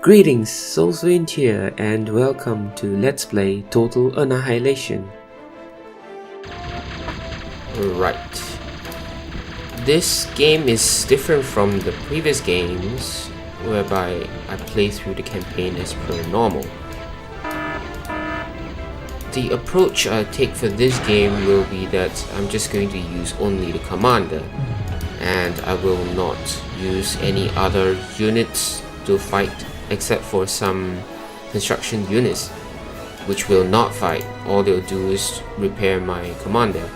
Greetings, Soulswind here, and welcome to Let's Play Total Annihilation. Right. This game is different from the previous games, whereby I play through the campaign as per normal. The approach I take for this game will be that I'm just going to use only the commander, and I will not use any other units to fight except for some construction units which will not fight. All they'll do is repair my commander.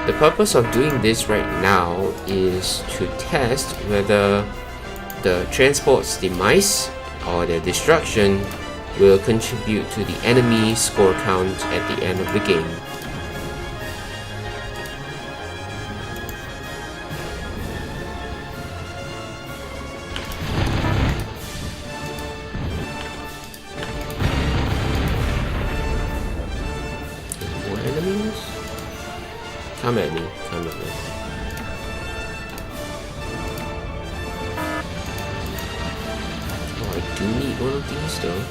The purpose of doing this right now is to test whether the transport's demise or their destruction will contribute to the enemy score count at the end of the game. Come at me, come at me. Oh, I do need one of these though.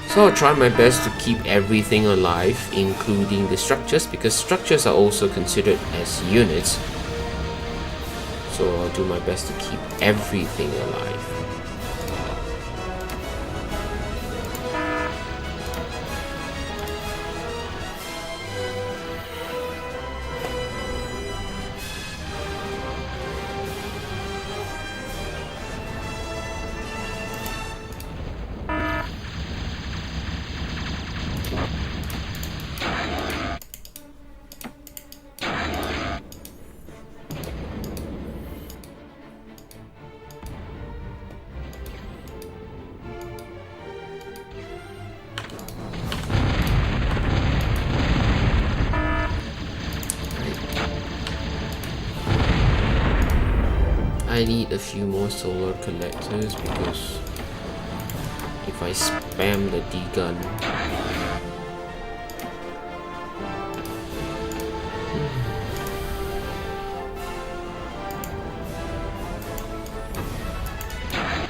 So I'll try my best to keep everything alive, including the structures, because structures are also considered as units. So I'll do my best to keep everything alive. I need a few more solar collectors because if I spam the D-gun,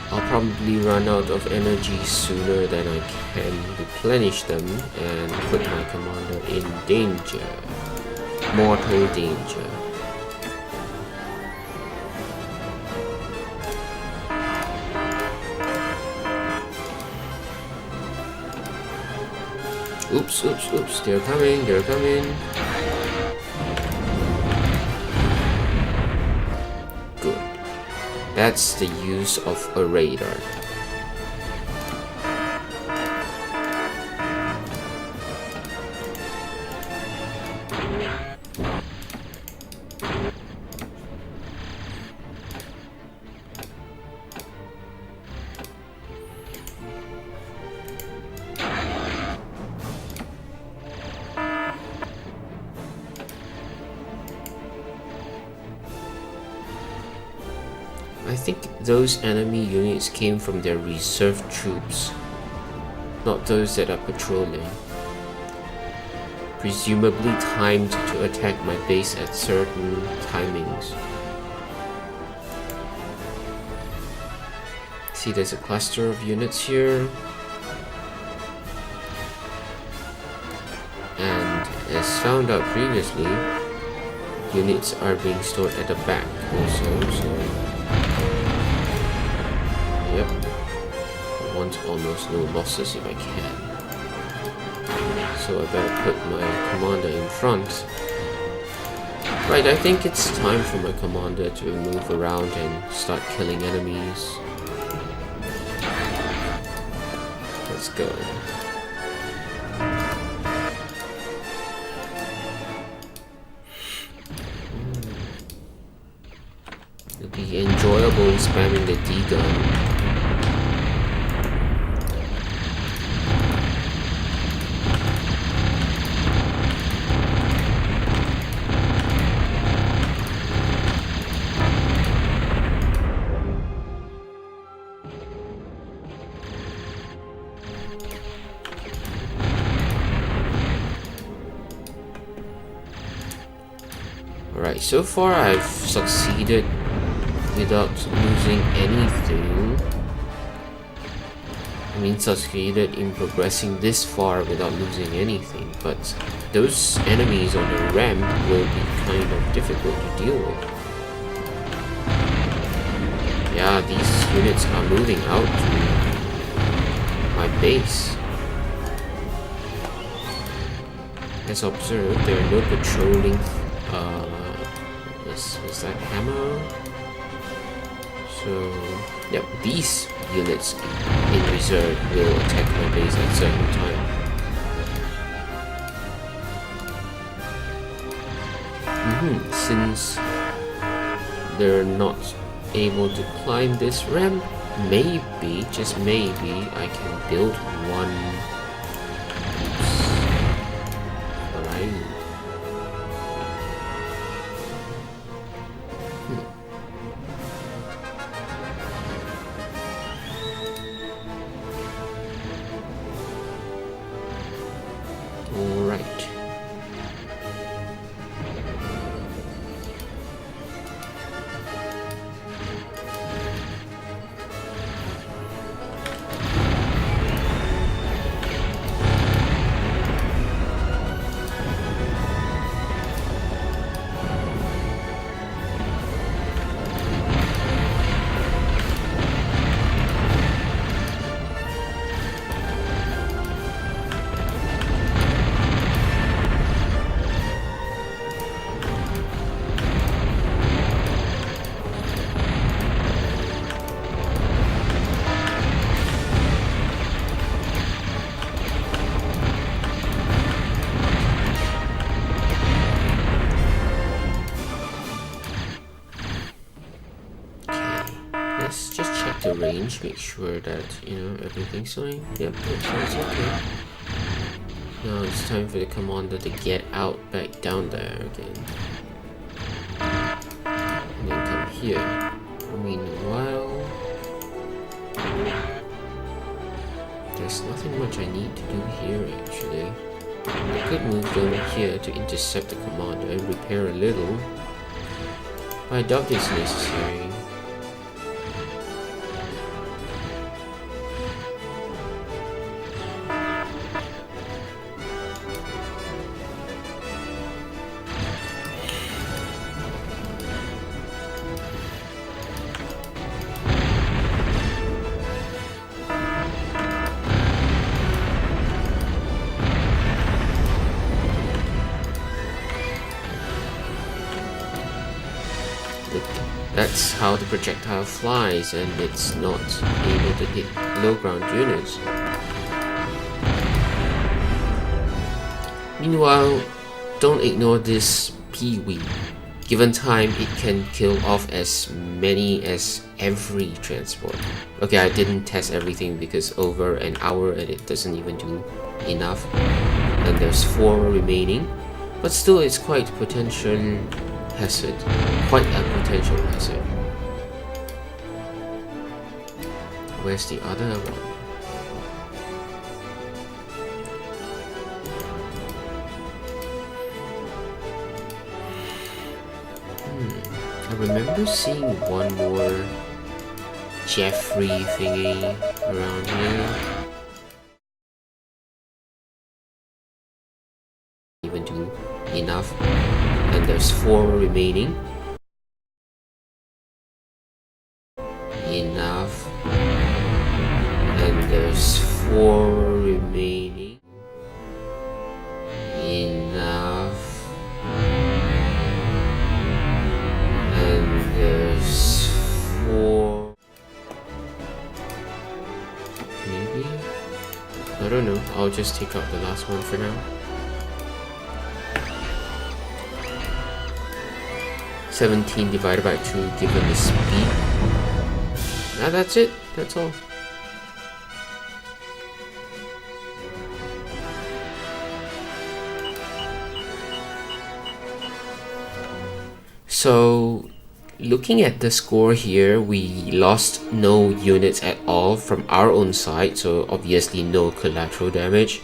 I'll probably run out of energy sooner than I can replenish them and put my commander in danger, mortal danger. Oops, oops, oops, they're coming, they're coming. Good. That's the use of a radar. I think those enemy units came from their reserve troops, not those that are patrolling. Presumably timed to attack my base at certain timings. See, there's a cluster of units here. And as found out previously, units are being stored at the back also, so yep, I want almost no losses if I can. So I better put my commander in front. Right, I think it's time for my commander to move around and start killing enemies. Let's go. It'll be enjoyable spamming the D-gun. Alright, so far I've succeeded without losing anything. I mean, succeeded in progressing this far without losing anything, but those enemies on the ramp will be kind of difficult to deal with. Yeah, these units are moving out to my base. As observed, there are no patrolling. Is that hammer? So, yep, these units in reserve will attack my base at a certain time. Since they're not able to climb this ramp, maybe, just maybe, I can build one. Alright. Let's just check the range, make sure that, everything's fine. Yep, it's okay. Now it's time for the commander to get out back down there again. And then come here. Meanwhile, there's nothing much I need to do here actually. I could move down here to intercept the commander and repair a little. I doubt it's necessary. That's how the projectile flies, and it's not able to hit low ground units. Meanwhile, don't ignore this peewee. Given time, it can kill off as many as every transport. Okay, I didn't test everything because over an hour and it doesn't even do enough. And there's 4 remaining, but still it's quite potential hazard. Quite a potential hazard. Where's the other one? I remember seeing one more Jeffrey thingy around here. Even do enough. And there's 4 remaining. Enough. And there's 4 remaining. Enough. And there's 4. Maybe? I don't know. I'll just take out the last one for now. 17 divided by 2 given the speed. Now that's it. That's all. So, looking at the score here, we lost no units at all from our own side, so obviously no collateral damage.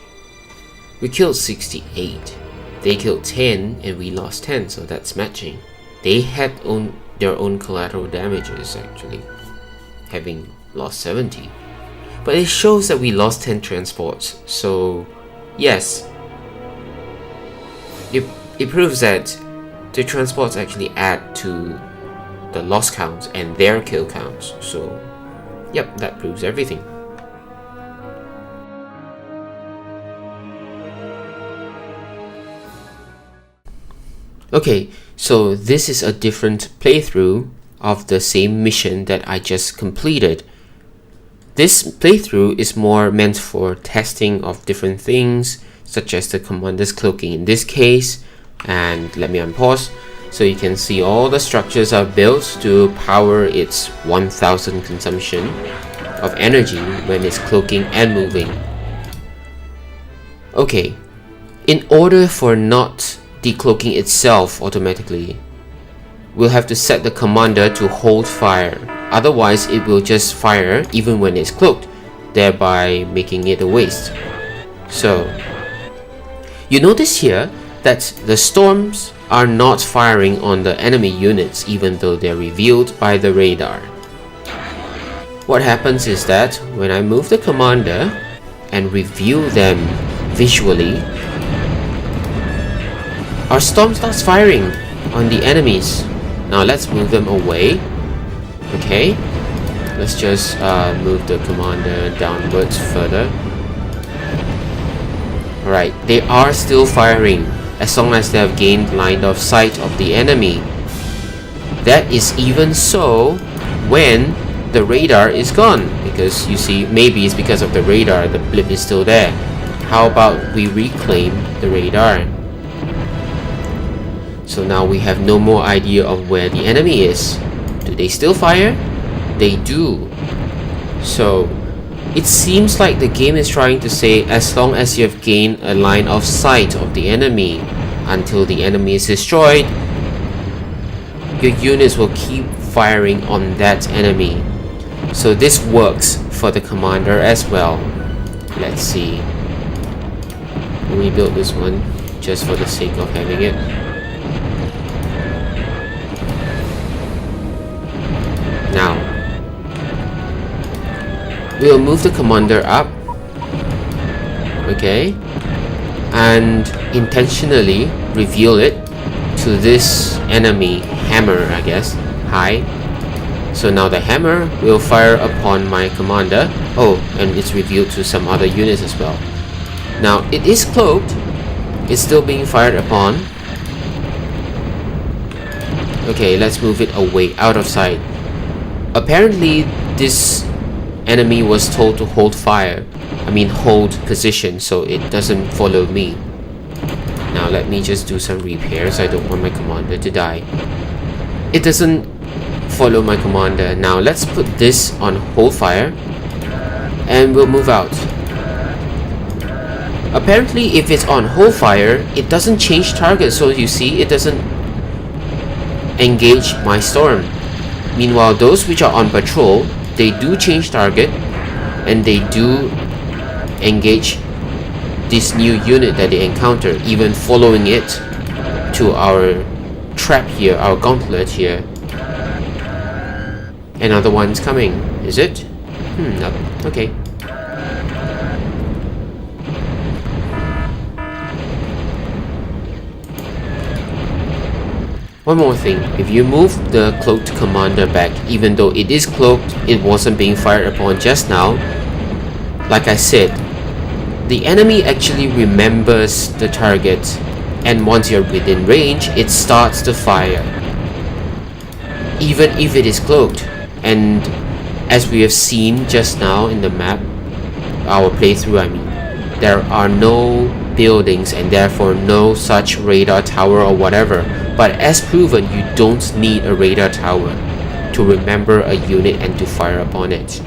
We killed 68. They killed 10 and we lost 10, so that's matching. they had their own collateral damages actually, having lost 70. But it shows that we lost 10 transports, so yes, it proves that the transports actually add to the loss counts and their kill counts. So yep, that proves everything. Okay, so this is a different playthrough of the same mission that I just completed. This playthrough is more meant for testing of different things, such as the commander's cloaking in this case. And let me unpause so you can see all the structures are built to power its 1000 consumption of energy when it's cloaking and moving. Okay, in order for not decloaking itself automatically, we'll have to set the commander to hold fire. Otherwise, it will just fire even when it's cloaked, thereby making it a waste. So, you notice here that the storms are not firing on the enemy units even though they're revealed by the radar. What happens is that when I move the commander and reveal them visually, our storm starts firing on the enemies. Now let's move them away. Okay, let's just move the commander downwards further. Alright, they are still firing as long as they have gained line of sight of the enemy. That is even so when the radar is gone, because you see, maybe it's because of the radar, the blip is still there. How about we reclaim the radar? So now we have no more idea of where the enemy is. Do they still fire? They do. So it seems like the game is trying to say, as long as you have gained a line of sight of the enemy until the enemy is destroyed, your units will keep firing on that enemy. So this works for the commander as well. Let's see. We'll rebuild this one just for the sake of having it. Now, we'll move the commander up, okay, and intentionally reveal it to this enemy hammer, I guess, high. So now the hammer will fire upon my commander. Oh, and it's revealed to some other units as well. Now, it is cloaked, it's still being fired upon. Okay, let's move it away, out of sight. Apparently, this enemy was told to hold fire. I mean, hold position, so it doesn't follow me. Now, let me just do some repairs. I don't want my commander to die. It doesn't follow my commander. Now, let's put this on hold fire, and we'll move out. Apparently, if it's on hold fire, it doesn't change target. So you see, it doesn't engage my storm. Meanwhile, those which are on patrol, they do change target and they do engage this new unit that they encounter, even following it to our trap here, our gauntlet here. Another one's coming, is it? No, okay. One more thing, if you move the cloaked commander back, even though it is cloaked, it wasn't being fired upon just now, like I said, the enemy actually remembers the target, and once you're within range, it starts to fire, even if it is cloaked. And as we have seen just now in the map, our playthrough I mean, there are no buildings and therefore no such radar tower or whatever. But as proven, you don't need a radar tower to remember a unit and to fire upon it.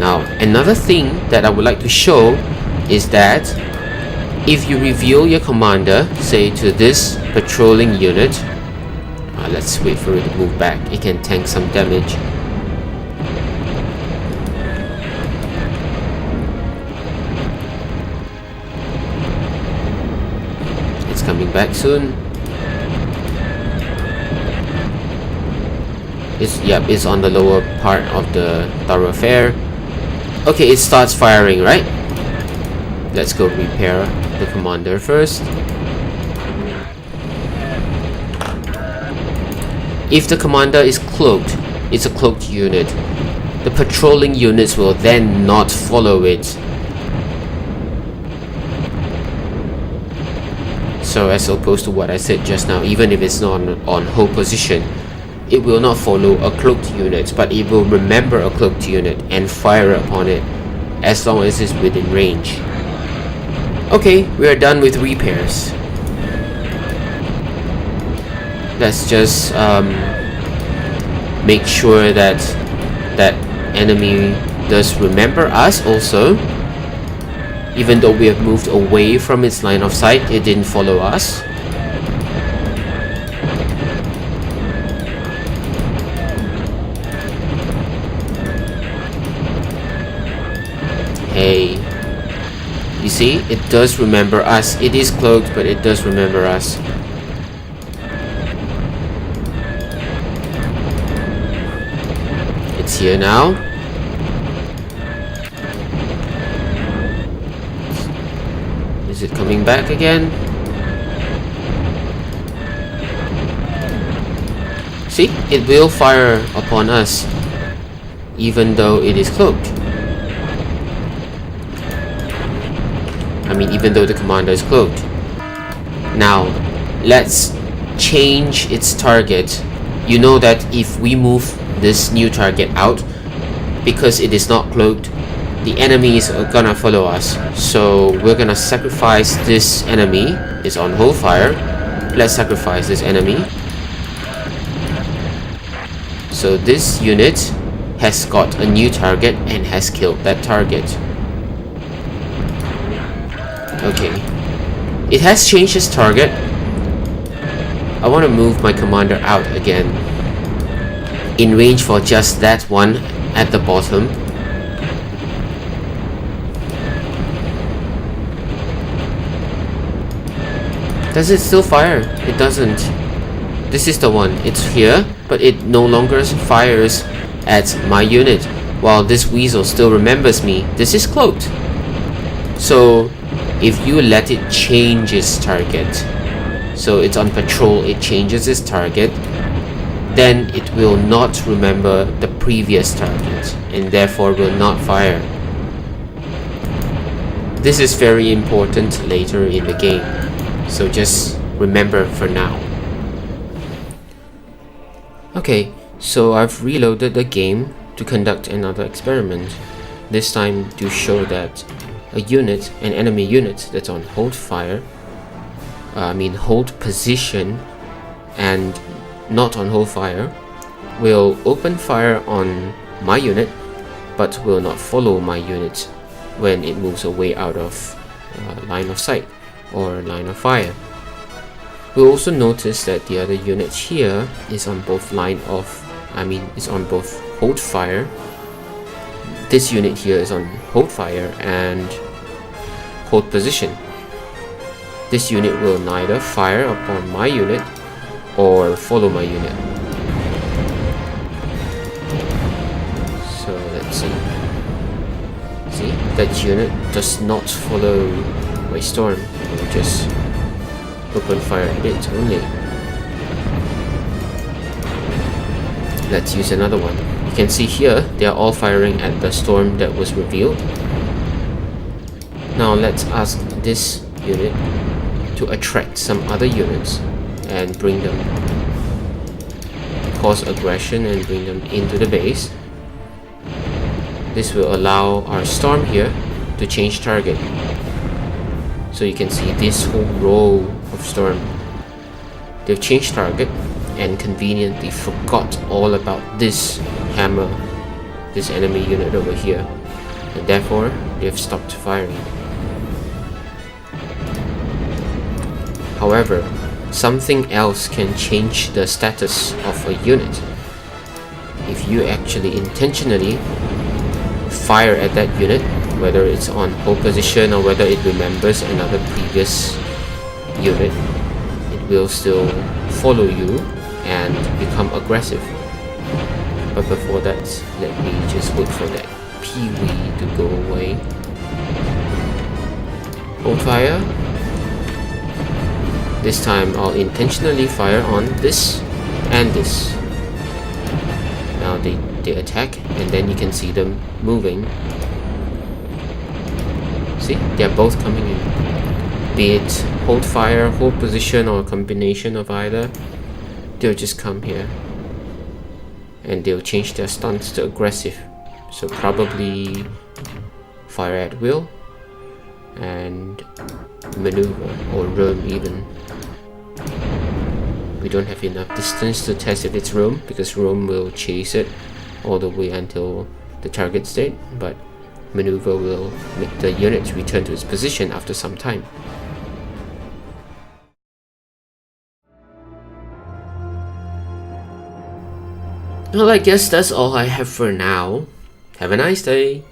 Now, another thing that I would like to show is that if you reveal your commander, say to this patrolling unit, let's wait for it to move back, it can tank some damage. coming back soon. It's on the lower part of the thoroughfare. Okay, it starts firing, right? Let's go repair the commander first. If the commander is cloaked, it's a cloaked unit. The patrolling units will then not follow it. So as opposed to what I said just now, even if it's not on hold position, it will not follow a cloaked unit, but it will remember a cloaked unit and fire upon it as long as it's within range. Okay, we are done with repairs. Let's just make sure that that enemy does remember us also. Even though we have moved away from its line of sight, it didn't follow us. Hey, you see, it does remember us. It is cloaked, but it does remember us. It's here now. Is it coming back again? See, it will fire upon us even though it is cloaked. I mean, even though the commander is cloaked. Now, let's change its target. You know that if we move this new target out, because it is not cloaked, the enemies are gonna follow us. So we're gonna sacrifice this enemy. It's on hold fire. Let's sacrifice this enemy. So this unit has got a new target and has killed that target. Okay, it has changed its target. I want to move my commander out again, in range for just that one at the bottom. Does it still fire? It doesn't. This is the one. It's here, but it no longer fires at my unit, while this weasel still remembers me. This is cloaked. So if you let it change its target, so it's on patrol, it changes its target, then it will not remember the previous target and therefore will not fire. This is very important later in the game, so just remember for now. Okay, so I've reloaded the game to conduct another experiment, this time to show that a unit, an enemy unit that's on hold fire, hold position and not on hold fire, will open fire on my unit but will not follow my unit when it moves away out of line of sight or line of fire. We'll also notice that the other unit here is on both is on both hold fire. This unit here is on hold fire and hold position. This unit will neither fire upon my unit or follow my unit. So let's see. See, that unit does not follow my storm. It will just open fire at it only. Let's use another one. You can see here they are all firing at the storm that was revealed. Now let's ask this unit to attract some other units and bring them, cause aggression and bring them into the base. This will allow our storm here to change target. So you can see this whole row of storm. They've changed target and conveniently forgot all about this hammer, this enemy unit over here, and therefore they've stopped firing. However, something else can change the status of a unit. If you actually intentionally fire at that unit, whether it's on hold position or whether it remembers another previous unit, will still follow you and become aggressive. But before that, let me just wait for that peewee to go away. Hold fire. This time I'll intentionally fire on this and this. Now they attack, and then you can see them moving. See, they're both coming in. Be it hold fire, hold position, or a combination of either, they'll just come here. And they'll change their stance to aggressive. So probably fire at will and maneuver or roam even. We don't have enough distance to test if it's roam, because roam will chase it all the way until the target state, but maneuver will make the unit return to its position after some time. Well, I guess that's all I have for now. Have a nice day.